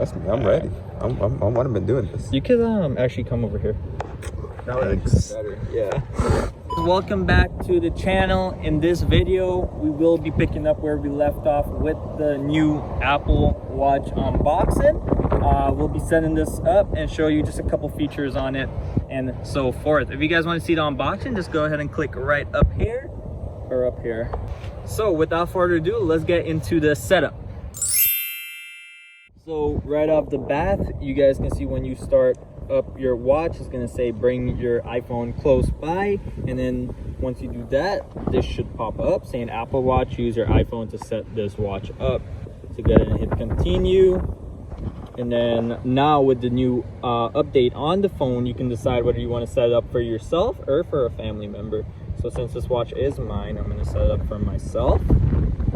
Trust me, I'm ready. I'm what I've been doing this. You could actually come over here. That would be better. Yeah. Welcome back to the channel. In this video, we will be picking up where we left off with the new Apple Watch unboxing. We'll be setting this up and show you just a couple features on it and so forth. If you guys want to see the unboxing, just go ahead and click right up here or up here. So without further ado, let's get into the setup. So right off the bat, you guys can see when you start up your watch, it's going to say bring your iPhone close by, and then once you do that, this should pop up saying Apple Watch, use your iPhone to set this watch up. So go ahead and hit continue, and then now with the new update on the phone, you can decide whether you want to set it up for yourself or for a family member. So since this watch is mine, I'm going to set it up for myself.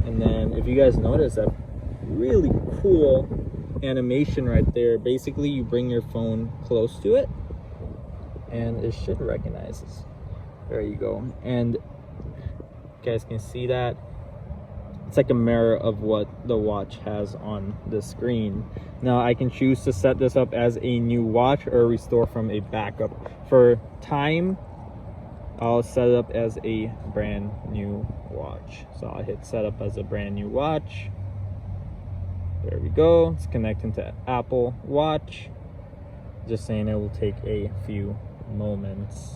And then if you guys notice that really cool animation right there, basically you bring your phone close to it and it should recognize this. There you go. And you guys can see that it's like a mirror of what the watch has on the screen. Now I can choose to set this up as a new watch or restore from a backup. For time, I'll set it up as a brand new watch. So I'll hit setup as a brand new watch. There we go. It's connecting to Apple Watch. Just saying it will take a few moments.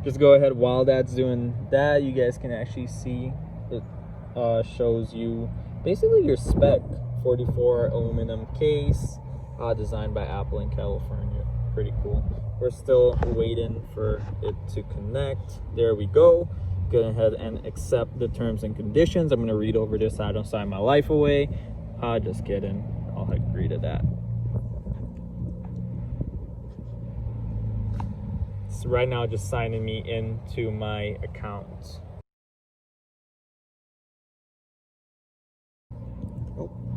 Just go ahead while that's doing that. You guys can actually see it shows you basically your spec. 44 aluminum case, designed by Apple in California. Pretty cool. We're still waiting for it to connect. There we go. Go ahead and accept the terms and conditions. I'm going to read over this so I don't sign my life away. Just kidding. I'll agree to that. So right now, just signing me into my account.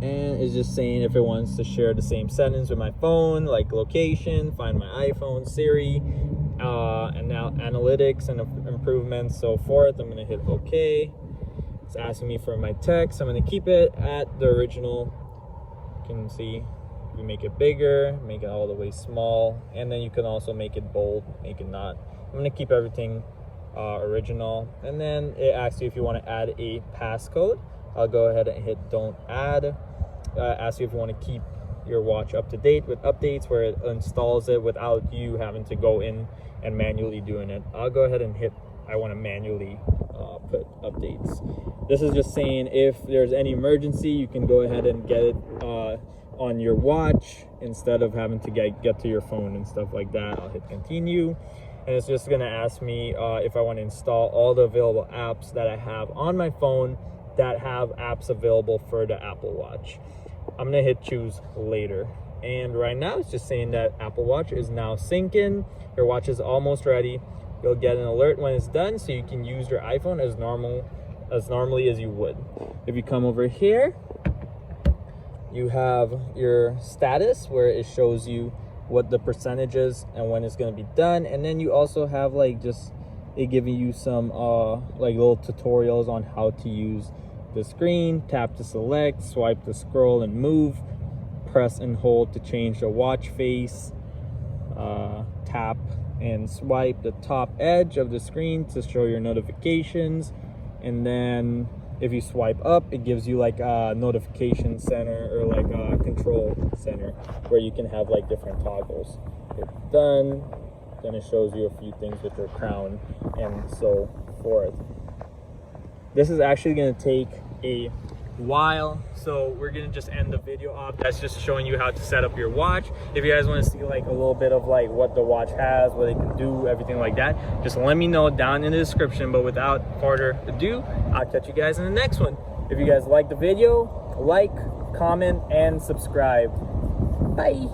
And it's just saying if it wants to share the same settings with my phone, like location, find my iPhone, Siri, and now analytics and improvements, so forth. I'm going to hit OK. It's asking me for my text. I'm going to keep it at the original. You can see you make it bigger, make it all the way small, and then you can also make it bold, make it not. I'm going to keep everything original, and then it asks you if you want to add a passcode. I'll go ahead and hit don't add. Asks you if you want to keep your watch up to date with updates, where it installs it without you having to go in and manually doing it. I'll go ahead and hit I want to manually put updates. This is just saying if there's any emergency, you can go ahead and get it on your watch instead of having to get to your phone and stuff like that. I'll hit continue, and it's just going to ask me if I want to install all the available apps that I have on my phone that have apps available for the Apple Watch. I'm gonna hit choose later, and right now it's just saying that Apple Watch is now syncing. Your watch is almost ready. You'll get an alert when it's done, so you can use your iPhone as normally as you would. If you come over here, you have your status where it shows you what the percentage is and when it's going to be done, and then you also have like just it giving you some like little tutorials on how to use the screen. Tap to select, swipe to scroll and move, press and hold to change the watch face, tap and swipe the top edge of the screen to show your notifications, and then if you swipe up, it gives you like a notification center or like a control center where you can have like different toggles. It's done. Then it shows you a few things with your crown and so forth. This is actually going to take a while, so we're going to just end the video off. That's just showing you how to set up your watch. If you guys want to see like a little bit of like what the watch has, what it can do, everything like that, just let me know down in the description. But without further ado, I'll catch you guys in the next one. If you guys like the video, like, comment, and subscribe. Bye.